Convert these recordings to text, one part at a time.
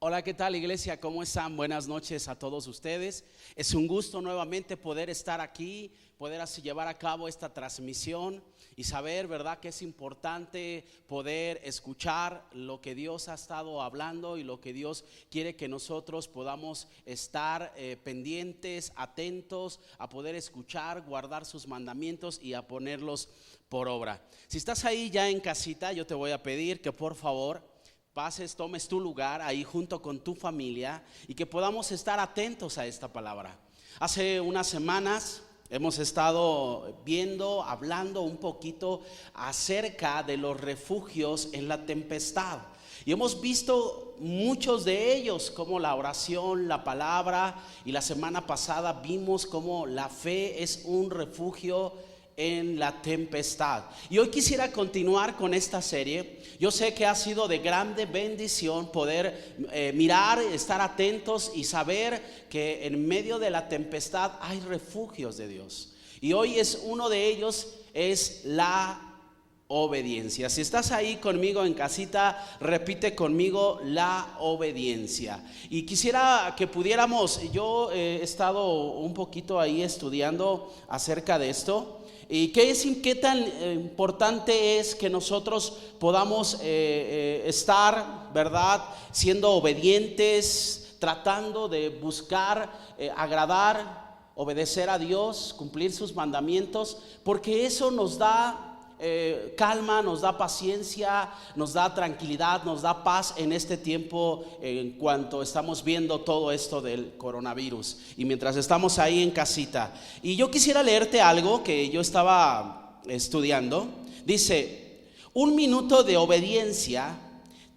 Hola, ¿qué tal, iglesia? ¿Cómo están? Buenas noches a todos ustedes. Es un gusto nuevamente poder estar aquí, poder así llevar a cabo esta transmisión y saber, ¿verdad?, que es importante poder escuchar lo que Dios ha estado hablando y lo que Dios quiere que nosotros podamos estar pendientes, atentos a poder escuchar, guardar sus mandamientos y a ponerlos por obra. Si estás ahí ya en casita, yo te voy a pedir que por favor pases, tomes tu lugar ahí junto con tu familia y que podamos estar atentos a esta palabra. Hace unas semanas hemos estado viendo, hablando un poquito acerca de los refugios en la tempestad. Y hemos visto muchos de ellos, como la oración, la palabra, y la semana pasada vimos cómo la fe es un refugio en la tempestad. Y hoy quisiera continuar con esta serie. Yo sé que ha sido de grande bendición poder mirar, estar atentos y saber que en medio de la tempestad hay refugios de Dios. Y hoy es uno de ellos, es la obediencia. Si estás ahí conmigo en casita, repite conmigo: la obediencia. Y quisiera que pudiéramos, yo he estado un poquito ahí estudiando acerca de esto. ¿Y qué tan importante es que nosotros podamos estar, verdad, siendo obedientes, tratando de buscar, agradar, obedecer a Dios, cumplir sus mandamientos? Porque eso nos da calma, nos da paciencia, nos da tranquilidad, nos da paz en este tiempo en cuanto estamos viendo todo esto del coronavirus y mientras estamos ahí en casita. Y yo quisiera leerte algo que yo estaba estudiando. Dice: un minuto de obediencia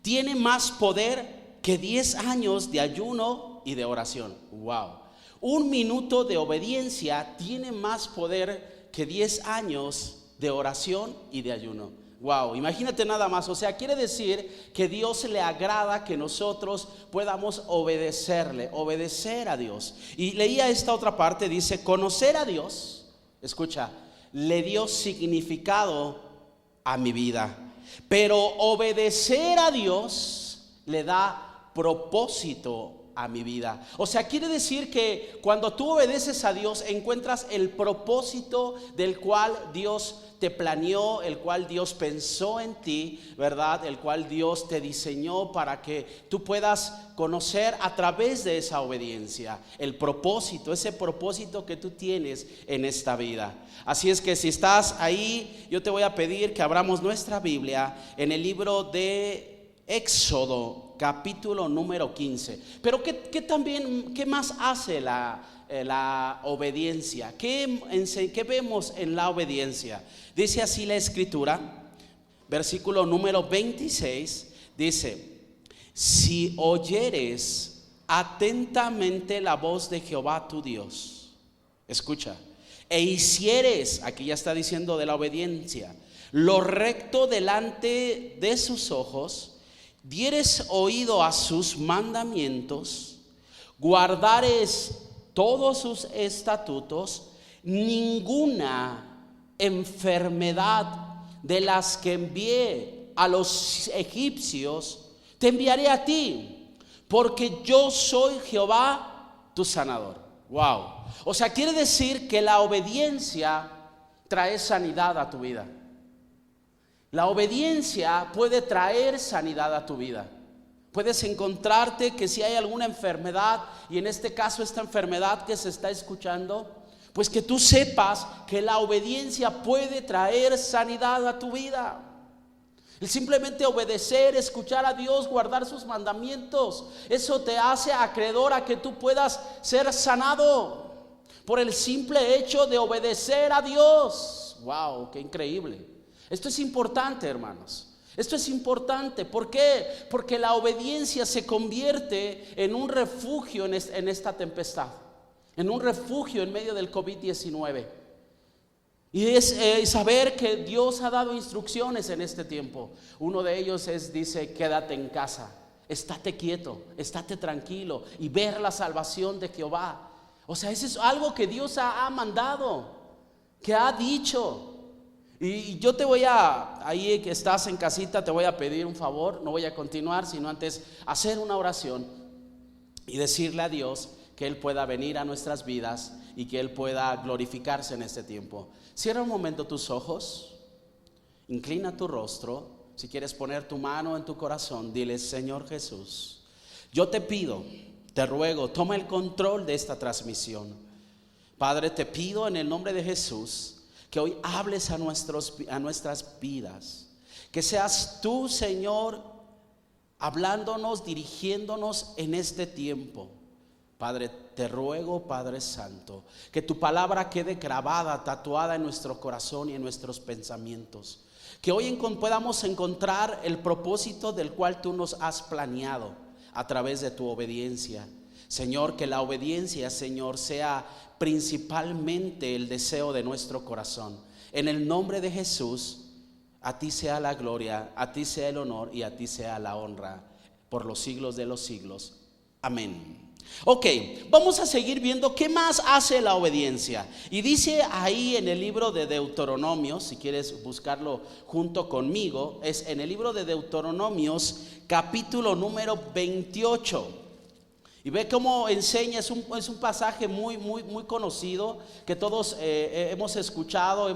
tiene más poder que 10 años de ayuno y de oración. Wow. Un minuto de obediencia tiene más poder que 10 años de oración y de ayuno. Wow, imagínate nada más. O sea, quiere decir que Dios le agrada que nosotros podamos obedecerle, obedecer a Dios. Y leía esta otra parte, dice: conocer a Dios, escucha, le dio significado a mi vida, pero obedecer a Dios le da propósito a mi vida. O sea, quiere decir que cuando tú obedeces a Dios encuentras el propósito del cual Dios te planeó, el cual Dios pensó en ti, ¿verdad? El cual Dios te diseñó para que tú puedas conocer a través de esa obediencia el propósito, ese propósito que tú tienes en esta vida. Así es que si estás ahí, yo te voy a pedir que abramos nuestra Biblia en el libro de Éxodo, capítulo número 15. Pero ¿qué más hace la obediencia? ¿Qué vemos en la obediencia? Dice así la escritura, versículo número 26, dice: si oyeres atentamente la voz de Jehová tu Dios, escucha, e hicieres, aquí ya está diciendo de la obediencia, lo recto delante de sus ojos, dieres oído a sus mandamientos, guardares todos sus estatutos, ninguna enfermedad de las que envié a los egipcios te enviaré a ti, porque yo soy Jehová tu sanador. Wow. O sea, quiere decir que la obediencia trae sanidad a tu vida. La obediencia puede traer sanidad a tu vida. Puedes encontrarte que si hay alguna enfermedad, y en este caso esta enfermedad que se está escuchando, pues que tú sepas que la obediencia puede traer sanidad a tu vida. El simplemente obedecer, escuchar a Dios, guardar sus mandamientos, eso te hace acreedor a que tú puedas ser sanado por el simple hecho de obedecer a Dios. Wow, qué increíble. Esto es importante, hermanos. Esto es importante. ¿Por qué? Porque la obediencia se convierte en un refugio en esta tempestad, en un refugio en medio del COVID-19. Y es saber que Dios ha dado instrucciones en este tiempo. Uno de ellos dice: quédate en casa, estate quieto, estate tranquilo y ver la salvación de Jehová. O sea, eso es algo que Dios ha mandado, que ha dicho. Y yo ahí que estás en casita, te voy a pedir un favor. No voy a continuar, sino antes hacer una oración y decirle a Dios que Él pueda venir a nuestras vidas y que Él pueda glorificarse en este tiempo. Cierra un momento tus ojos, inclina tu rostro. Si quieres poner tu mano en tu corazón, dile: Señor Jesús, yo te pido, te ruego, toma el control de esta transmisión. Padre, te pido en el nombre de Jesús que hoy hables a nuestras vidas. Que seas tú, Señor, hablándonos, dirigiéndonos en este tiempo. Padre, te ruego, Padre Santo, que tu palabra quede grabada, tatuada en nuestro corazón y en nuestros pensamientos. Que hoy podamos encontrar el propósito del cual tú nos has planeado a través de tu obediencia. Señor, que la obediencia, Señor, sea principalmente el deseo de nuestro corazón. En el nombre de Jesús, a ti sea la gloria, a ti sea el honor y a ti sea la honra por los siglos de los siglos. Amén. Ok, vamos a seguir viendo qué más hace la obediencia. Y dice ahí en el libro de Deuteronomios, si quieres buscarlo junto conmigo, es en el libro de Deuteronomios, capítulo número 28. Y ve cómo enseña, es un pasaje muy conocido, que todos hemos escuchado,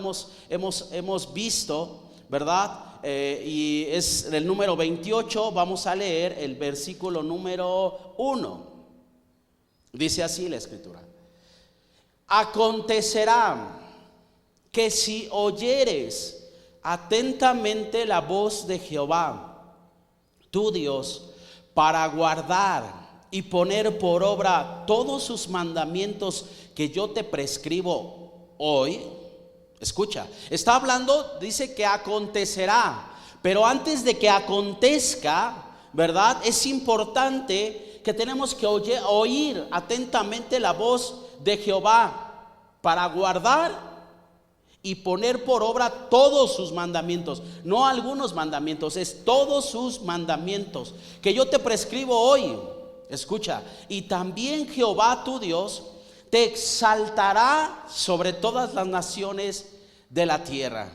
hemos visto, ¿verdad? Y es el número 28, vamos a leer el versículo número 1. Dice así la escritura: acontecerá que si oyeres atentamente la voz de Jehová, tu Dios, para guardar y poner por obra todos sus mandamientos que yo te prescribo hoy. Escucha, está hablando, dice que acontecerá, pero antes de que acontezca, ¿verdad? Es importante que tenemos que oír atentamente la voz de Jehová para guardar y poner por obra todos sus mandamientos. No algunos mandamientos, es todos sus mandamientos que yo te prescribo hoy. Escucha, y también Jehová tu Dios te exaltará sobre todas las naciones de la tierra,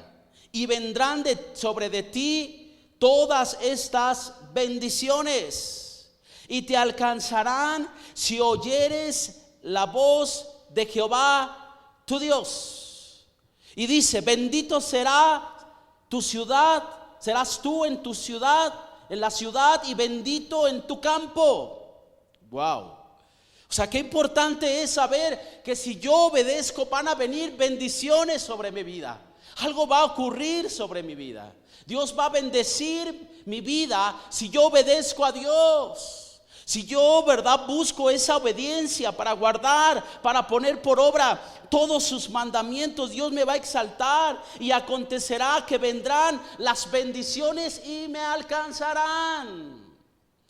y vendrán sobre ti todas estas bendiciones, y te alcanzarán si oyeres la voz de Jehová tu Dios. Y dice: bendito será tu ciudad, serás tú en tu ciudad, en la ciudad, y bendito en tu campo. Wow. O sea, qué importante es saber que si yo obedezco van a venir bendiciones sobre mi vida. Algo va a ocurrir sobre mi vida. Dios va a bendecir mi vida si yo obedezco a Dios. Si yo, ¿verdad?, busco esa obediencia para guardar, para poner por obra todos sus mandamientos, Dios me va a exaltar, y acontecerá que vendrán las bendiciones y me alcanzarán.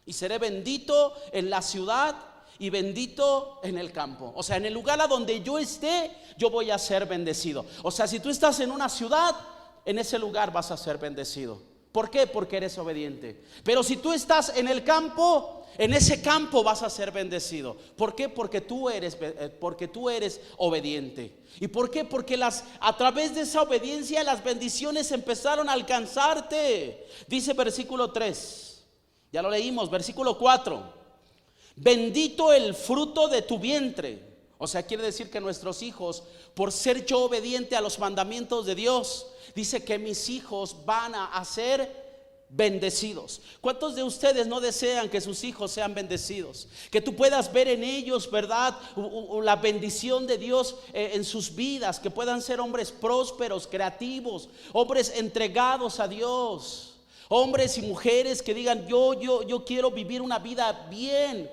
Y seré bendito en la ciudad y bendito en el campo. O sea, en el lugar a donde yo esté, yo voy a ser bendecido. O sea, si tú estás en una ciudad, en ese lugar vas a ser bendecido. ¿Por qué? Porque eres obediente. Pero si tú estás en el campo, en ese campo vas a ser bendecido. ¿Por qué? Porque tú eres obediente. ¿Y por qué? Porque a través de esa obediencia las bendiciones empezaron a alcanzarte. Dice versículo 3. Ya lo leímos, versículo 4. Bendito el fruto de tu vientre. O sea, quiere decir que nuestros hijos, por ser yo obediente a los mandamientos de Dios, dice que mis hijos van a ser bendecidos. ¿Cuántos de ustedes no desean que sus hijos sean bendecidos? Que tú puedas ver en ellos, ¿verdad?, la bendición de Dios en sus vidas. Que puedan ser hombres prósperos, creativos, hombres entregados a Dios. Hombres y mujeres que digan: yo quiero vivir una vida bien,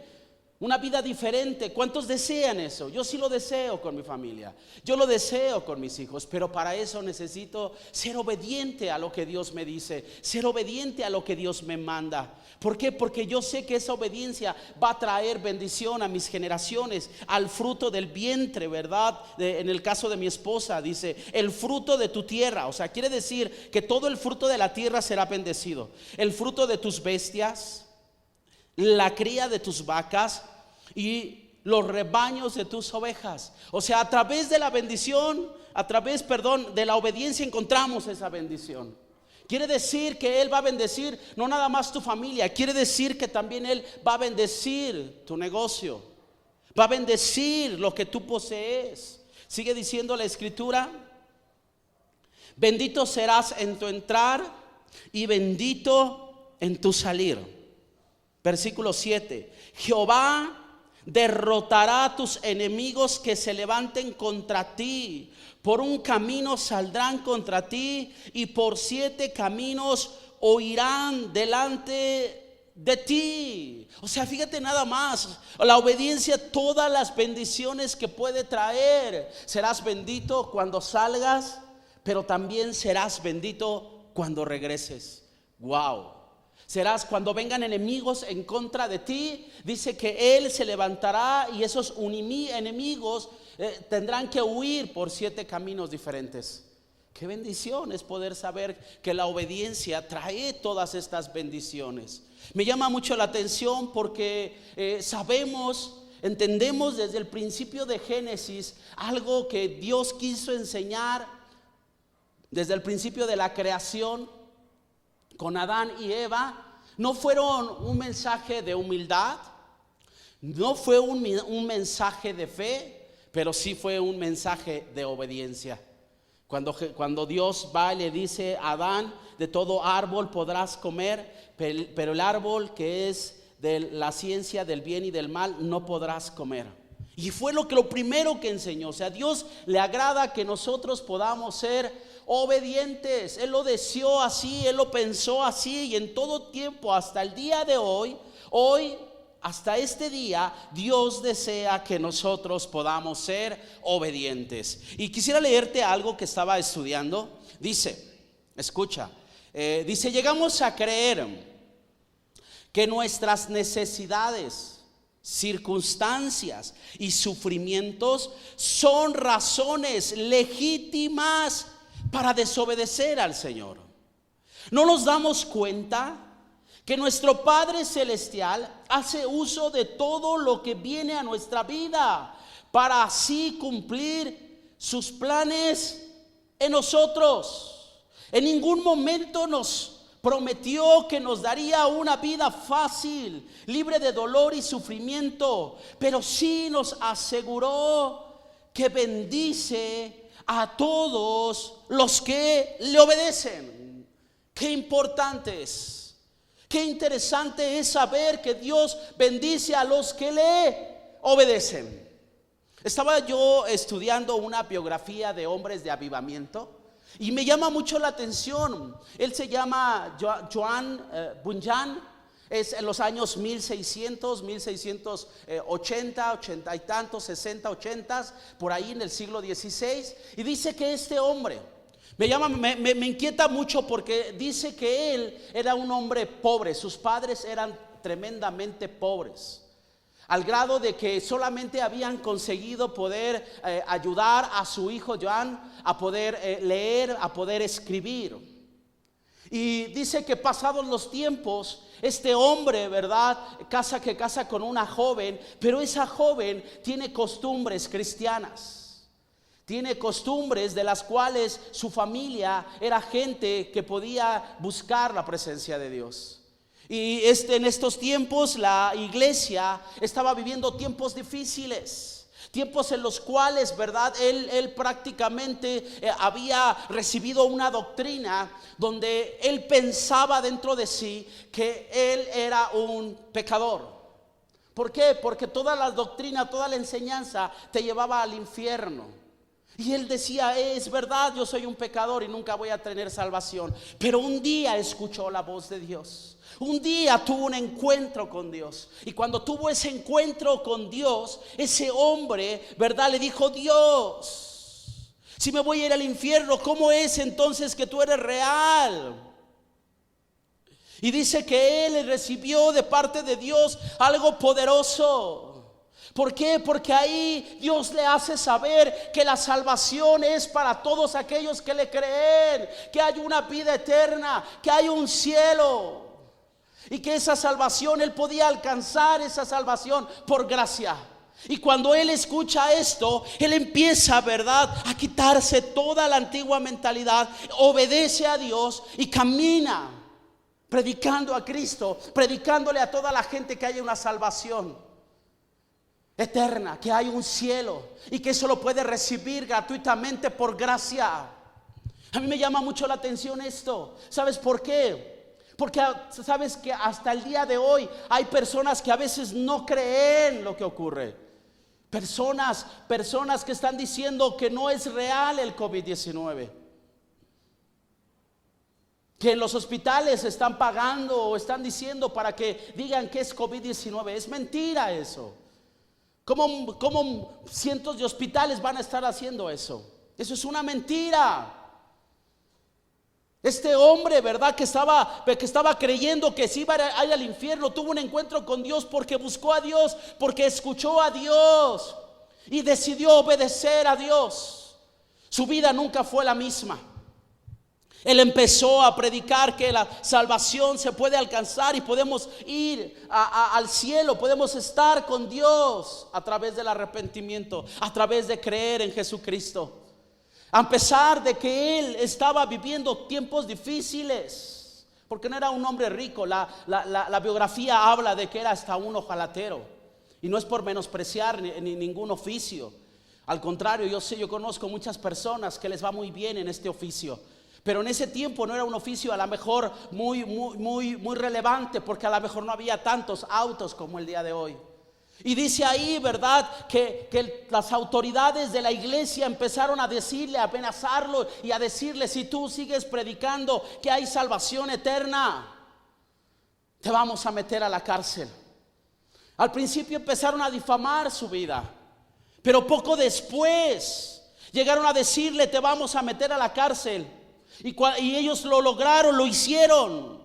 una vida diferente. ¿Cuántos desean eso? Yo sí lo deseo con mi familia, yo lo deseo con mis hijos, pero para eso necesito ser obediente a lo que Dios me dice, ser obediente a lo que Dios me manda. ¿Por qué? Porque yo sé que esa obediencia va a traer bendición a mis generaciones, al fruto del vientre, ¿verdad? En el caso de mi esposa dice: el fruto de tu tierra. O sea, quiere decir que todo el fruto de la tierra será bendecido. El fruto de tus bestias, la cría de tus vacas y los rebaños de tus ovejas. O sea, a través de la bendición, de la obediencia encontramos esa bendición. Quiere decir que Él va a bendecir no nada más tu familia, quiere decir que también Él va a bendecir tu negocio, va a bendecir lo que tú posees. Sigue diciendo la Escritura: bendito serás en tu entrar y bendito en tu salir. Versículo 7: Jehová derrotará a tus enemigos que se levanten contra ti. Por un camino saldrán contra ti y por 7 caminos huirán delante de ti. O sea, fíjate nada más, la obediencia, todas las bendiciones que puede traer. Serás bendito cuando salgas, pero también serás bendito cuando regreses. Wow. Serás cuando vengan enemigos en contra de ti. Dice que Él se levantará y esos enemigos tendrán que huir por 7 caminos diferentes. Qué bendición es poder saber que la obediencia trae todas estas bendiciones. Me llama mucho la atención porque entendemos desde el principio de Génesis algo que Dios quiso enseñar desde el principio de la creación con Adán y Eva. No fueron un mensaje de humildad, no fue un mensaje de fe, pero sí fue un mensaje de obediencia. Cuando Dios va y le dice a Adán: de todo árbol podrás comer, pero el árbol que es de la ciencia del bien y del mal no podrás comer. Y fue lo primero que enseñó. O sea, a Dios le agrada que nosotros podamos ser obedientes. Él lo deseó así, Él lo pensó así, y en todo tiempo, hasta el día de hoy, hasta este día, Dios desea que nosotros podamos ser obedientes. Y quisiera leerte algo que estaba estudiando. Dice, escucha, dice: llegamos a creer que nuestras necesidades, circunstancias y sufrimientos son razones legítimas para desobedecer al Señor. No nos damos cuenta que nuestro Padre Celestial hace uso de todo lo que viene a nuestra vida para así cumplir sus planes en nosotros. En ningún momento nos prometió que nos daría una vida fácil, libre de dolor y sufrimiento, pero sí nos aseguró que bendice a todos los que le obedecen. Qué importante es. Qué interesante es saber que Dios bendice a los que le obedecen. Estaba yo estudiando una biografía de hombres de avivamiento y me llama mucho la atención. Él se llama Joan Bunyan. Es en los años 1680, 80 y tantos, 60, 80, por ahí en el siglo XVI. Y dice que este hombre me inquieta mucho porque dice que él era un hombre pobre. Sus padres eran tremendamente pobres, al grado de que solamente habían conseguido poder ayudar a su hijo Joan a poder leer, a poder escribir. Y dice que pasados los tiempos, este hombre, ¿verdad?, casa con una joven, pero esa joven tiene costumbres cristianas. Tiene costumbres de las cuales su familia era gente que podía buscar la presencia de Dios. Y en estos tiempos la iglesia estaba viviendo tiempos difíciles, tiempos en los cuales, ¿verdad?, él prácticamente había recibido una doctrina donde él pensaba dentro de sí que él era un pecador. ¿Por qué? Porque toda la doctrina, toda la enseñanza te llevaba al infierno. Y él decía: es verdad, yo soy un pecador y nunca voy a tener salvación. Pero un día escuchó la voz de Dios. Un día tuvo un encuentro con Dios. Y cuando tuvo ese encuentro con Dios, ese hombre, ¿verdad?, le dijo: Dios, si me voy a ir al infierno, ¿cómo es entonces que tú eres real? Y dice que él recibió de parte de Dios algo poderoso. ¿Por qué? Porque ahí Dios le hace saber que la salvación es para todos aquellos que le creen, que hay una vida eterna, que hay un cielo, y que esa salvación, él podía alcanzar esa salvación por gracia. Y cuando él escucha esto, él empieza, ¿verdad?, a quitarse toda la antigua mentalidad, obedece a Dios y camina predicando a Cristo, predicándole a toda la gente que hay una salvación eterna, que hay un cielo y que eso lo puede recibir gratuitamente por gracia. A mí me llama mucho la atención esto. ¿Sabes por qué? Porque sabes que hasta el día de hoy hay personas que a veces no creen lo que ocurre. Personas que están diciendo que no es real el COVID-19. Que en los hospitales están pagando o están diciendo para que digan que es COVID-19. Es mentira eso. ¿Cómo cientos de hospitales van a estar haciendo eso? Eso es una mentira. Este hombre, ¿verdad?, que estaba creyendo que se iba a ir al infierno, tuvo un encuentro con Dios porque buscó a Dios, porque escuchó a Dios y decidió obedecer a Dios. Su vida nunca fue la misma. Él empezó a predicar que la salvación se puede alcanzar y podemos ir al cielo, podemos estar con Dios a través del arrepentimiento, a través de creer en Jesucristo. A pesar de que él estaba viviendo tiempos difíciles, porque no era un hombre rico, la biografía habla de que era hasta un ojalatero. Y no es por menospreciar ni ningún oficio. Al contrario, yo conozco muchas personas que les va muy bien en este oficio. Pero en ese tiempo no era un oficio a lo mejor muy relevante, porque a lo mejor no había tantos autos como el día de hoy. Y dice ahí, ¿verdad?, que las autoridades de la iglesia empezaron a decirle, a amenazarlo y a decirle: si tú sigues predicando que hay salvación eterna, te vamos a meter a la cárcel. Al principio empezaron a difamar su vida, pero poco después llegaron a decirle: te vamos a meter a la cárcel. Y ellos lo lograron, lo hicieron,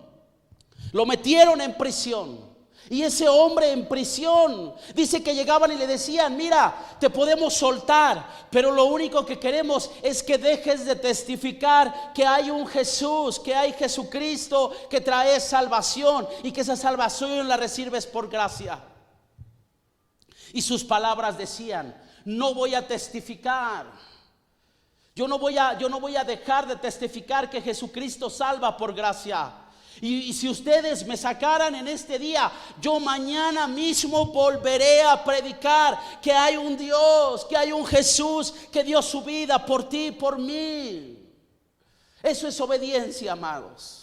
lo metieron en prisión. Y ese hombre en prisión, dice que llegaban y le decían: mira, te podemos soltar, pero lo único que queremos es que dejes de testificar que hay un Jesús, que hay Jesucristo que trae salvación y que esa salvación la recibes por gracia. Y sus palabras decían: no voy a testificar. Yo no voy a dejar de testificar que Jesucristo salva por gracia. Y si ustedes me sacaran en este día, yo mañana mismo volveré a predicar que hay un Dios, que hay un Jesús que dio su vida por ti y por mí. Eso es obediencia, amados.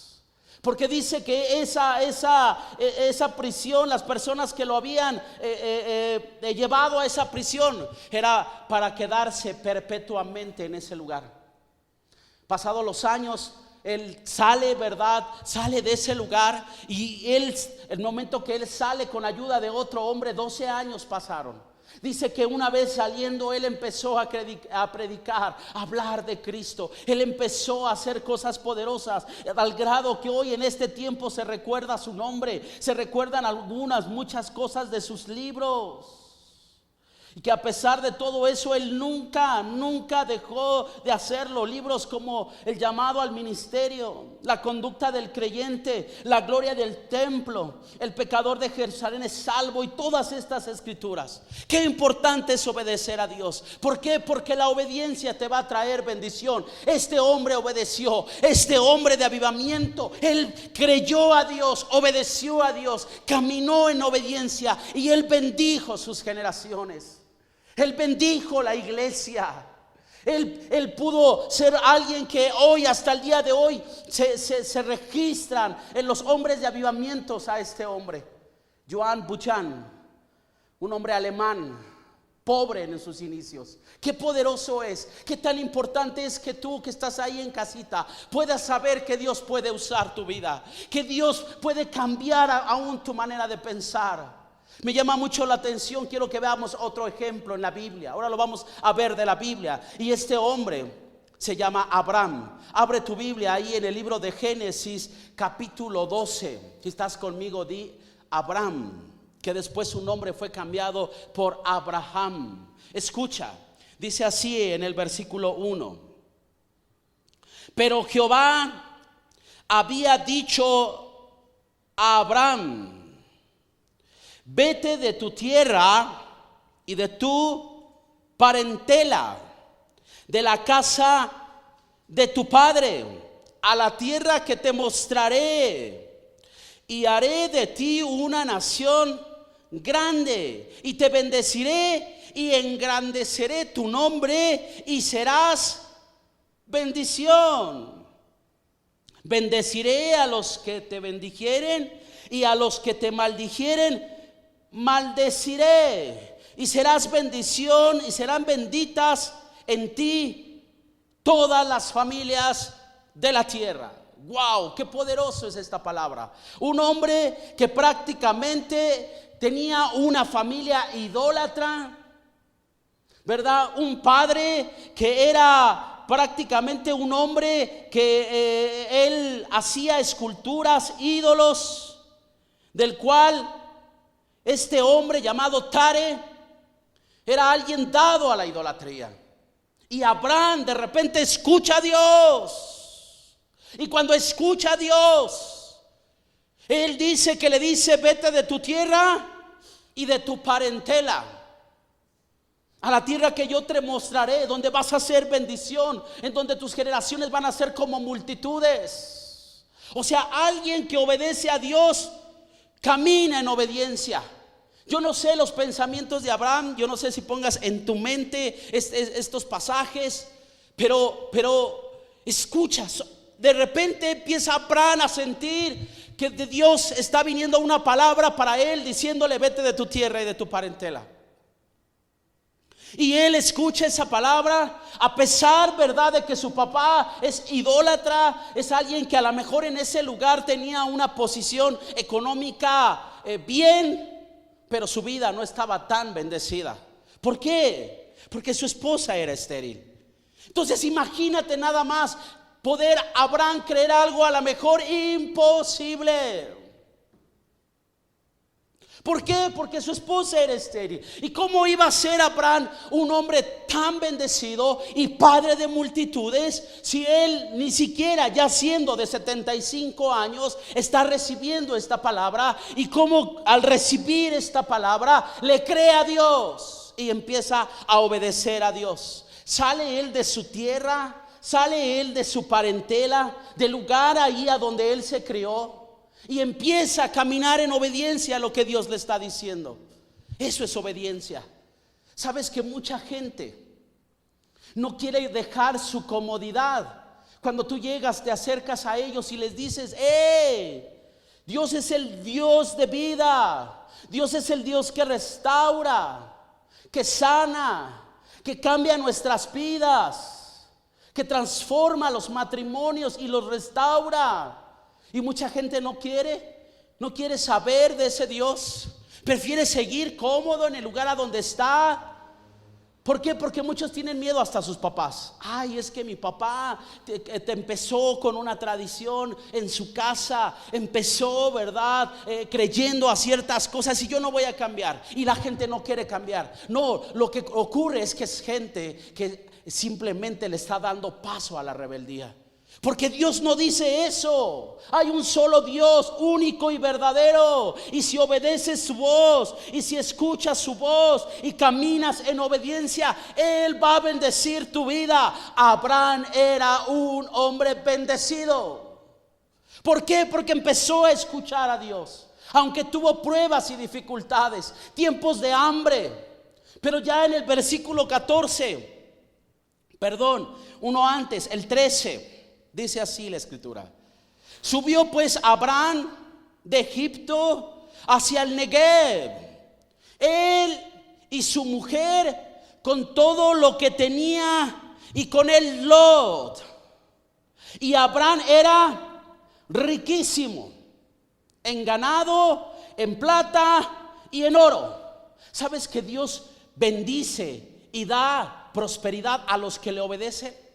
Porque dice que esa prisión, las personas que lo habían llevado a esa prisión, era para quedarse perpetuamente en ese lugar. Pasados los años, él sale, ¿verdad? Sale de ese lugar. Y el momento que él sale con ayuda de otro hombre, 12 años pasaron. Dice que una vez saliendo él empezó a predicar, a hablar de Cristo. Él empezó a hacer cosas poderosas, al grado que hoy en este tiempo se recuerda su nombre, se recuerdan muchas cosas de sus libros. Y que a pesar de todo eso, él nunca dejó de hacerlo. Libros como El llamado al ministerio, La conducta del creyente, La gloria del templo, El pecador de Jerusalén es salvo, y todas estas escrituras. Qué importante es obedecer a Dios. ¿Por qué? Porque la obediencia te va a traer bendición. Este hombre obedeció, este hombre de avivamiento, él creyó a Dios, obedeció a Dios, caminó en obediencia y él bendijo sus generaciones. Él bendijo la iglesia. Él pudo ser alguien que hoy, hasta el día de hoy, se registran en los hombres de avivamientos a este hombre, Johann Buchan, un hombre alemán, pobre en sus inicios. Qué poderoso es, qué tan importante es que tú que estás ahí en casita puedas saber que Dios puede usar tu vida, que Dios puede cambiar aún tu manera de pensar. Me llama mucho la atención, quiero que veamos otro ejemplo en la Biblia. Ahora lo vamos a ver de la Biblia. Y este hombre se llama Abraham. Abre tu Biblia ahí en el libro de Génesis capítulo 12. Si estás conmigo, di Abraham, que después su nombre fue cambiado por Abraham. Escucha, dice así en el versículo 1: pero Jehová había dicho a Abraham: vete de tu tierra y de tu parentela, de la casa de tu padre, a la tierra que te mostraré, y haré de ti una nación grande, y te bendeciré y engrandeceré tu nombre, y serás bendición. Bendeciré a los que te bendijeren, y a los que te maldijeren maldeciré, y serás bendición, y serán benditas en ti todas las familias de la tierra. Wow, qué poderoso es esta palabra. Un hombre que prácticamente tenía una familia idólatra, ¿verdad? Un padre que era prácticamente un hombre que él hacía esculturas, ídolos, del cual este hombre llamado Tare era alguien dado a la idolatría. Y Abraham de repente escucha a Dios, y cuando escucha a Dios, él dice que le dice: vete de tu tierra y de tu parentela a la tierra que yo te mostraré, donde vas a ser bendición, en donde tus generaciones van a ser como multitudes. O sea, alguien que obedece a Dios camina en obediencia. Yo no sé los pensamientos de Abraham, yo no sé si pongas en tu mente estos pasajes, pero escuchas, de repente empieza Abraham a sentir que de Dios está viniendo una palabra para él, diciéndole: vete de tu tierra y de tu parentela. Y él escucha esa palabra, a pesar, ¿verdad?, de que su papá es idólatra, es alguien que a lo mejor en ese lugar tenía una posición económica bien, pero su vida no estaba tan bendecida. ¿Por qué? Porque su esposa era estéril. Entonces imagínate nada más poder Abraham creer algo a lo mejor imposible. ¿Por qué? Porque su esposa era estéril. ¿Y cómo iba a ser Abraham un hombre tan bendecido y padre de multitudes si él ni siquiera, ya siendo de 75 años, está recibiendo esta palabra? Y cómo al recibir esta palabra le cree a Dios y empieza a obedecer a Dios. Sale él de su tierra, sale él de su parentela, del lugar ahí a donde él se crió, y empieza a caminar en obediencia a lo que Dios le está diciendo. Eso es obediencia. Sabes que mucha gente no quiere dejar su comodidad. Cuando tú llegas, te acercas a ellos y les dices: Dios es el Dios de vida, Dios es el Dios que restaura, que sana, que cambia nuestras vidas, que transforma los matrimonios y los restaura. Y mucha gente no quiere saber de ese Dios. Prefiere seguir cómodo en el lugar a donde está. ¿Por qué? Porque muchos tienen miedo hasta a sus papás. Ay, es que mi papá te empezó con una tradición en su casa, empezó, ¿verdad?, creyendo a ciertas cosas, y yo no voy a cambiar. Y la gente no quiere cambiar. No, lo que ocurre es que es gente que simplemente le está dando paso a la rebeldía. Porque Dios no dice eso. Hay un solo Dios, único y verdadero. Y si obedeces su voz, y si escuchas su voz y caminas en obediencia, Él va a bendecir tu vida. Abraham era un hombre bendecido. ¿Por qué? Porque empezó a escuchar a Dios, aunque tuvo pruebas y dificultades, tiempos de hambre. Pero ya en el versículo 14, uno antes, el 13, dice así la escritura: subió pues Abraham de Egipto hacia el Negev, él y su mujer con todo lo que tenía, y con él Lot. Y Abraham era riquísimo en ganado, en plata y en oro. ¿Sabes que Dios bendice y da prosperidad a los que le obedecen?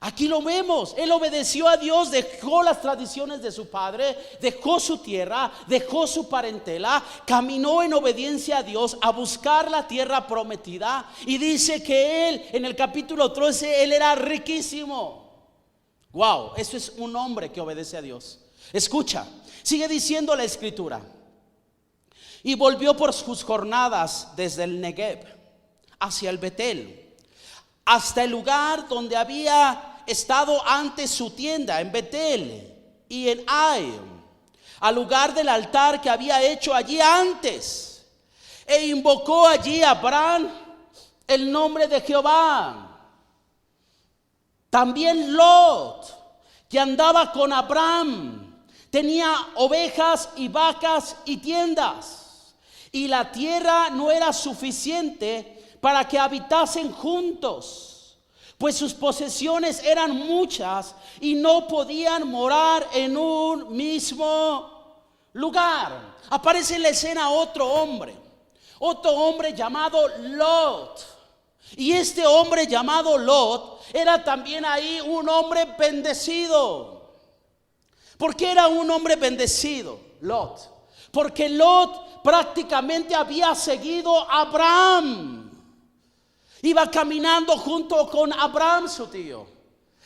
Aquí lo vemos. Él obedeció a Dios, dejó las tradiciones de su padre, dejó su tierra, dejó su parentela, caminó en obediencia a Dios a buscar la tierra prometida. Y dice que él, en el capítulo 13, él era riquísimo. Wow, eso es un hombre que obedece a Dios. Escucha, sigue diciendo la escritura: y volvió por sus jornadas desde el Negev hacia el Betel, hasta el lugar donde había estado antes su tienda, en Betel y en Ai, al lugar del altar que había hecho allí antes, e invocó allí a Abraham el nombre de Jehová. También Lot, que andaba con Abraham, tenía ovejas y vacas y tiendas, y la tierra no era suficiente para que habitasen juntos, pues sus posesiones eran muchas y no podían morar en un mismo lugar. Aparece en la escena otro hombre llamado Lot. Y este hombre llamado Lot era también ahí un hombre bendecido. ¿Por qué era un hombre bendecido Lot? Porque Lot prácticamente había seguido a Abraham. Iba caminando junto con Abraham, su tío.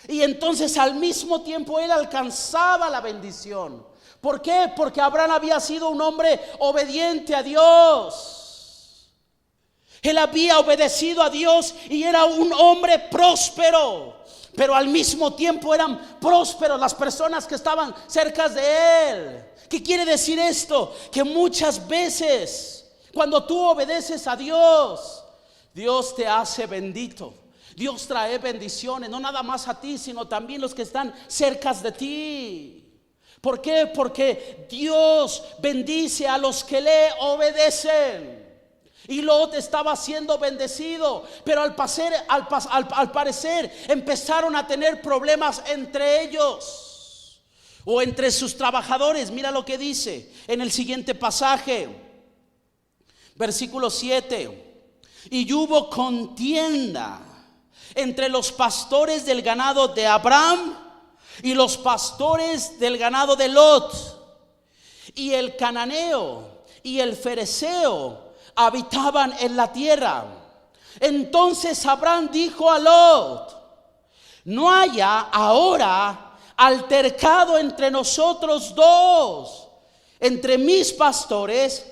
Y entonces al mismo tiempo él alcanzaba la bendición. ¿Por qué? Porque Abraham había sido un hombre obediente a Dios. Él había obedecido a Dios y era un hombre próspero. Pero al mismo tiempo eran prósperos las personas que estaban cerca de él. ¿Qué quiere decir esto? Que muchas veces cuando tú obedeces a Dios, Dios te hace bendito. Dios trae bendiciones, no nada más a ti, sino también los que están cerca de ti. ¿Por qué? Porque Dios bendice a los que le obedecen. Y Lot estaba siendo bendecido, pero al parecer empezaron a tener problemas entre ellos o entre sus trabajadores. Mira lo que dice en el siguiente pasaje, versículo 7. Y hubo contienda entre los pastores del ganado de Abraham y los pastores del ganado de Lot. Y el cananeo y el fereceo habitaban en la tierra. Entonces Abraham dijo a Lot: no haya ahora altercado entre nosotros dos, entre mis pastores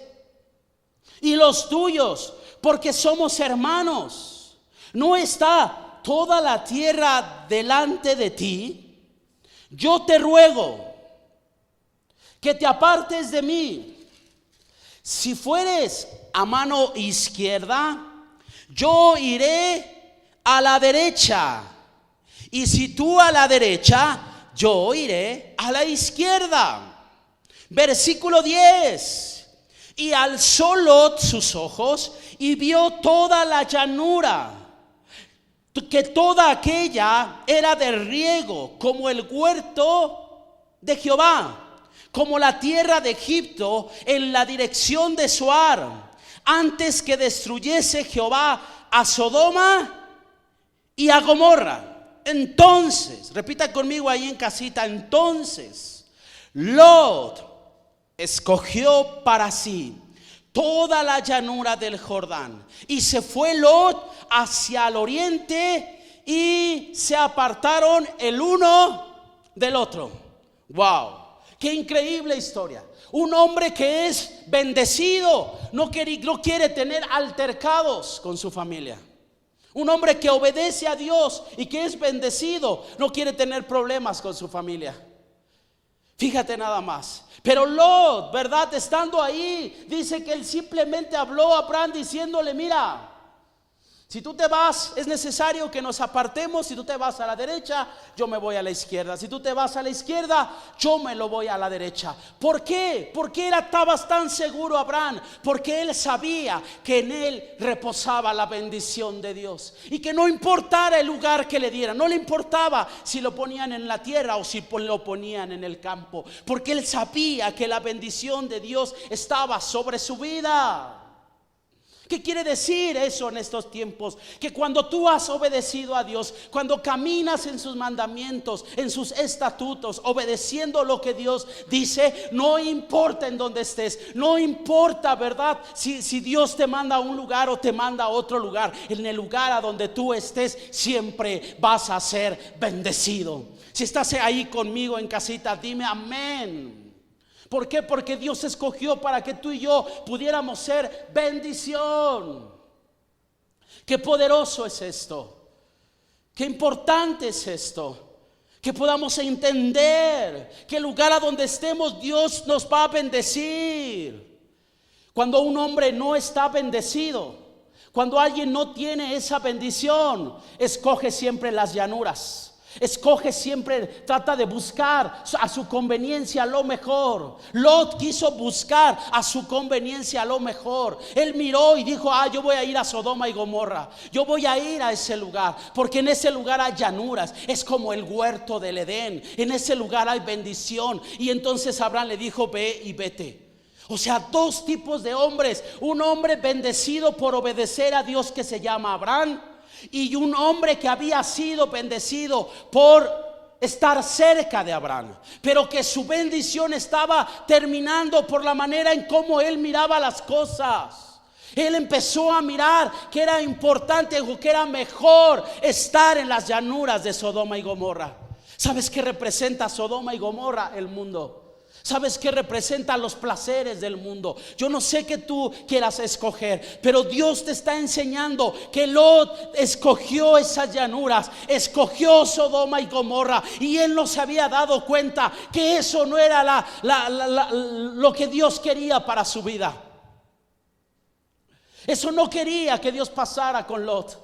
y los tuyos, porque somos hermanos. ¿No está toda la tierra delante de ti? Yo te ruego que te apartes de mí. Si fueres a mano izquierda, yo iré a la derecha, y si tú a la derecha, yo iré a la izquierda. Versículo 10. Y alzó Lot sus ojos y vio toda la llanura, que toda aquella era de riego, como el huerto de Jehová, como la tierra de Egipto en la dirección de Zoar, antes que destruyese Jehová a Sodoma y a Gomorra. Entonces, repita conmigo ahí en casita, entonces Lot escogió para sí toda la llanura del Jordán, y se fue Lot hacia el oriente, y se apartaron el uno del otro. Wow, qué increíble historia. Un hombre que es bendecido no quiere tener altercados con su familia. Un hombre que obedece a Dios y que es bendecido no quiere tener problemas con su familia. Fíjate nada más. Pero Lot, ¿verdad? Estando ahí, dice que él simplemente habló a Abraham diciéndole: mira, si tú te vas, es necesario que nos apartemos. Si tú te vas a la derecha, yo me voy a la izquierda. Si tú te vas a la izquierda, yo me lo voy a la derecha. ¿Por qué? ¿Por qué estabas tan seguro, Abraham? Porque él sabía que en él reposaba la bendición de Dios, y que no importara el lugar que le dieran, no le importaba si lo ponían en la tierra o si lo ponían en el campo, porque él sabía que la bendición de Dios estaba sobre su vida. ¿Qué quiere decir eso en estos tiempos? Que cuando tú has obedecido a Dios, cuando caminas en sus mandamientos, en sus estatutos, obedeciendo lo que Dios dice, no importa en dónde estés, no importa, ¿verdad? Si Dios te manda a un lugar o te manda a otro lugar, en el lugar a donde tú estés, siempre vas a ser bendecido. Si estás ahí conmigo en casita, dime amén. ¿Por qué? Porque Dios escogió para que tú y yo pudiéramos ser bendición. Qué poderoso es esto. Qué importante es esto. Que podamos entender que el lugar a donde estemos, Dios nos va a bendecir. Cuando un hombre no está bendecido, cuando alguien no tiene esa bendición, escoge siempre las llanuras. Escoge siempre, trata de buscar a su conveniencia lo mejor. Lot quiso buscar a su conveniencia lo mejor. Él miró y dijo: yo voy a ir a Sodoma y Gomorra. Yo voy a ir a ese lugar, porque en ese lugar hay llanuras. Es como el huerto del Edén. En ese lugar hay bendición. Y entonces Abraham le dijo: ve y vete. O sea, dos tipos de hombres. Un hombre bendecido por obedecer a Dios, que se llama Abraham, y un hombre que había sido bendecido por estar cerca de Abraham, pero que su bendición estaba terminando por la manera en cómo él miraba las cosas. Él empezó a mirar que era importante o que era mejor estar en las llanuras de Sodoma y Gomorra. ¿Sabes qué representa Sodoma y Gomorra? El mundo. ¿Sabes qué representan los placeres del mundo? Yo no sé qué tú quieras escoger, pero Dios te está enseñando que Lot escogió esas llanuras, escogió Sodoma y Gomorra, y él no se había dado cuenta que eso no era lo que Dios quería para su vida. Eso no quería que Dios pasara con Lot.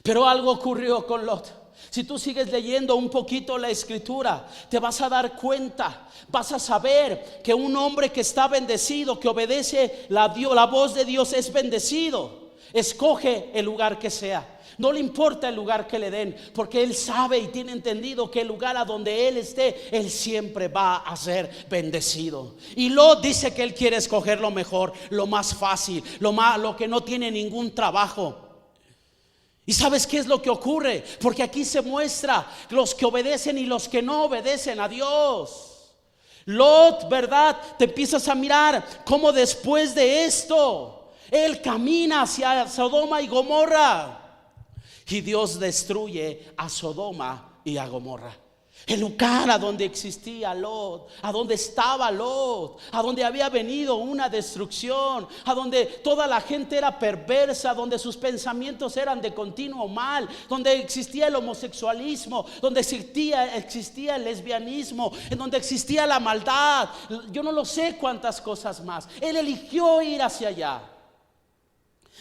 Pero algo ocurrió con Lot. Si tú sigues leyendo un poquito la escritura, te vas a dar cuenta, vas a saber que un hombre que está bendecido, que obedece la voz de Dios, es bendecido. Escoge el lugar que sea. No le importa el lugar que le den, porque él sabe y tiene entendido que el lugar a donde él esté, él siempre va a ser bendecido. Y Lot dice que él quiere escoger lo mejor, lo más fácil, lo que no tiene ningún trabajo. ¿Y sabes qué es lo que ocurre? Porque aquí se muestra los que obedecen y los que no obedecen a Dios. Lot, ¿verdad? Te empiezas a mirar cómo después de esto él camina hacia Sodoma y Gomorra, y Dios destruye a Sodoma y a Gomorra. El lugar a donde existía Lot, a donde estaba Lot, a donde había venido una destrucción, a donde toda la gente era perversa, donde sus pensamientos eran de continuo mal, donde existía el homosexualismo, donde existía el lesbianismo, en donde existía la maldad. Yo no lo sé cuántas cosas más. Él eligió ir hacia allá.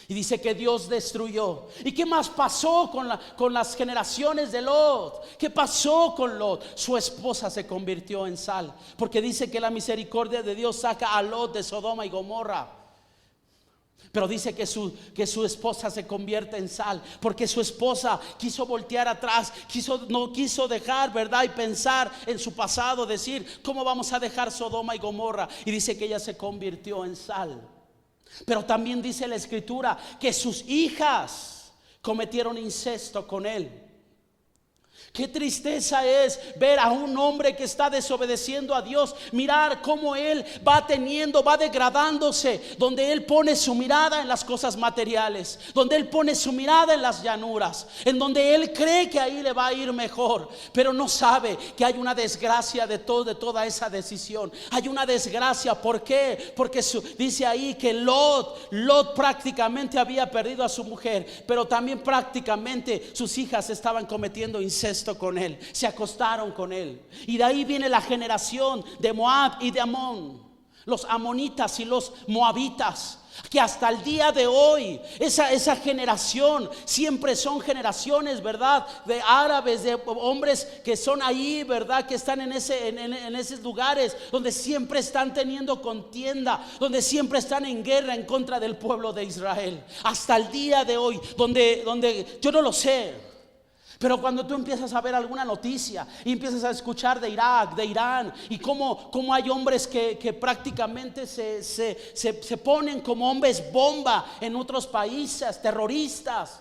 Y dice que Dios destruyó. ¿Y qué más pasó con las generaciones de Lot? ¿Qué pasó con Lot? Su esposa se convirtió en sal, porque dice que la misericordia de Dios saca a Lot de Sodoma y Gomorra. Pero dice que su esposa se convierte en sal, porque su esposa quiso voltear atrás, no quiso dejar, ¿verdad? Y pensar en su pasado, decir: ¿cómo vamos a dejar Sodoma y Gomorra? Y dice que ella se convirtió en sal. Pero también dice la escritura que sus hijas cometieron incesto con él. Qué tristeza es ver a un hombre que está desobedeciendo a Dios, mirar cómo él va degradándose, donde él pone su mirada en las cosas materiales, donde él pone su mirada en las llanuras, en donde él cree que ahí le va a ir mejor, pero no sabe que hay una desgracia de toda esa decisión. Hay una desgracia. ¿Por qué? Porque dice ahí que Lot prácticamente había perdido a su mujer, pero también prácticamente sus hijas estaban cometiendo incesto con él, se acostaron con él. Y de ahí viene la generación de Moab y de Amón, los amonitas y los moabitas, que hasta el día de hoy esa generación siempre son generaciones, ¿verdad?, de árabes, de hombres que son ahí, ¿verdad?, que están en esos lugares donde siempre están teniendo contienda, donde siempre están en guerra en contra del pueblo de Israel. Hasta el día de hoy, donde yo no lo sé. Pero cuando tú empiezas a ver alguna noticia y empiezas a escuchar de Irak, de Irán, y cómo hay hombres que prácticamente se ponen como hombres bomba en otros países, terroristas.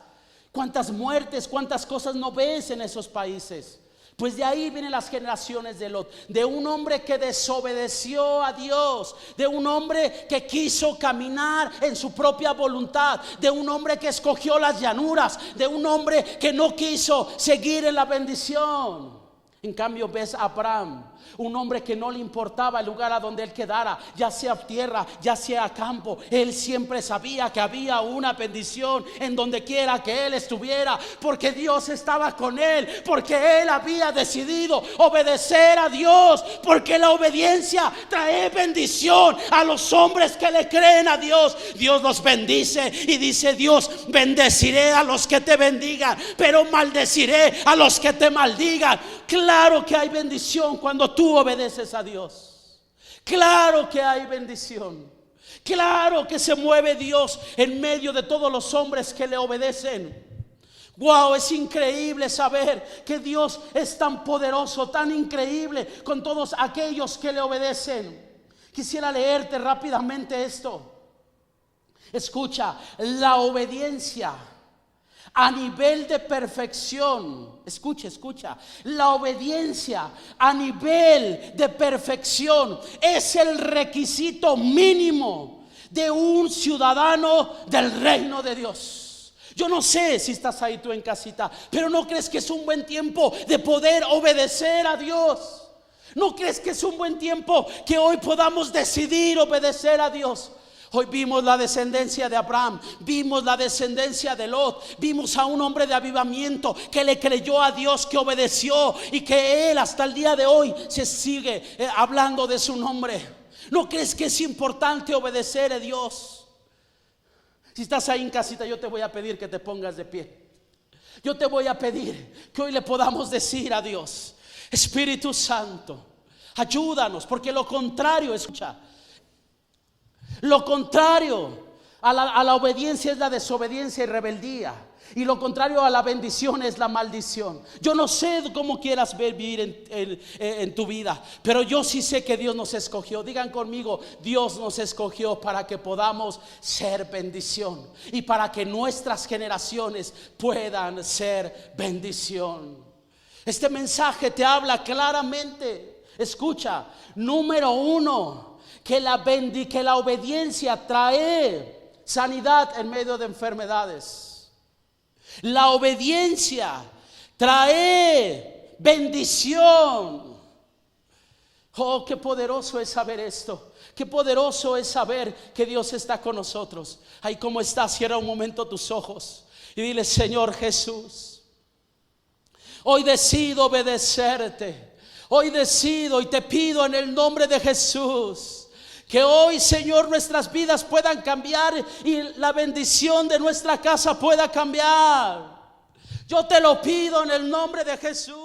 ¿Cuántas muertes, cuántas cosas no ves en esos países? Pues de ahí vienen las generaciones de Lot, de un hombre que desobedeció a Dios, de un hombre que quiso caminar en su propia voluntad, de un hombre que escogió las llanuras, de un hombre que no quiso seguir en la bendición. En cambio ves a Abraham, un hombre que no le importaba el lugar a donde él quedara, ya sea tierra, ya sea campo. Él siempre sabía que había una bendición en donde quiera que él estuviera, porque Dios estaba con él, porque él había decidido obedecer a Dios, porque la obediencia trae bendición a los hombres que le creen a Dios. Dios los bendice y dice Dios: bendeciré a los que te bendigan, pero maldeciré a los que te maldigan. Claro que hay bendición cuando tú obedeces a Dios. Claro que hay bendición. Claro que se mueve Dios en medio de todos los hombres que le obedecen. Wow, es increíble saber que Dios es tan poderoso, tan increíble con todos aquellos que le obedecen. Quisiera leerte rápidamente esto. Escucha, la obediencia a nivel de perfección. Escucha, la obediencia a nivel de perfección es el requisito mínimo de un ciudadano del reino de Dios. Yo no sé si estás ahí tú en casita, pero ¿no crees que es un buen tiempo de poder obedecer a Dios? ¿No crees que es un buen tiempo que hoy podamos decidir obedecer a Dios? Hoy vimos la descendencia de Abraham, vimos la descendencia de Lot, vimos a un hombre de avivamiento que le creyó a Dios, que obedeció, y que él hasta el día de hoy se sigue hablando de su nombre. ¿No crees que es importante obedecer a Dios? Si estás ahí en casita, yo te voy a pedir que te pongas de pie. Yo te voy a pedir que hoy le podamos decir a Dios: Espíritu Santo, ayúdanos, porque lo contrario, escucha, lo contrario a la obediencia es la desobediencia y rebeldía, y lo contrario a la bendición es la maldición. Yo no sé cómo quieras vivir en tu vida, pero yo sí sé que Dios nos escogió. Digan conmigo: Dios nos escogió para que podamos ser bendición y para que nuestras generaciones puedan ser bendición. Este mensaje te habla claramente. Escucha, número uno, que la obediencia trae sanidad en medio de enfermedades. La obediencia trae bendición. Oh, qué poderoso es saber esto. Qué poderoso es saber que Dios está con nosotros. Ahí como estás, cierra un momento tus ojos y dile: Señor Jesús, hoy decido obedecerte. Hoy decido y te pido en el nombre de Jesús que hoy, Señor, nuestras vidas puedan cambiar y la bendición de nuestra casa pueda cambiar. Yo te lo pido en el nombre de Jesús.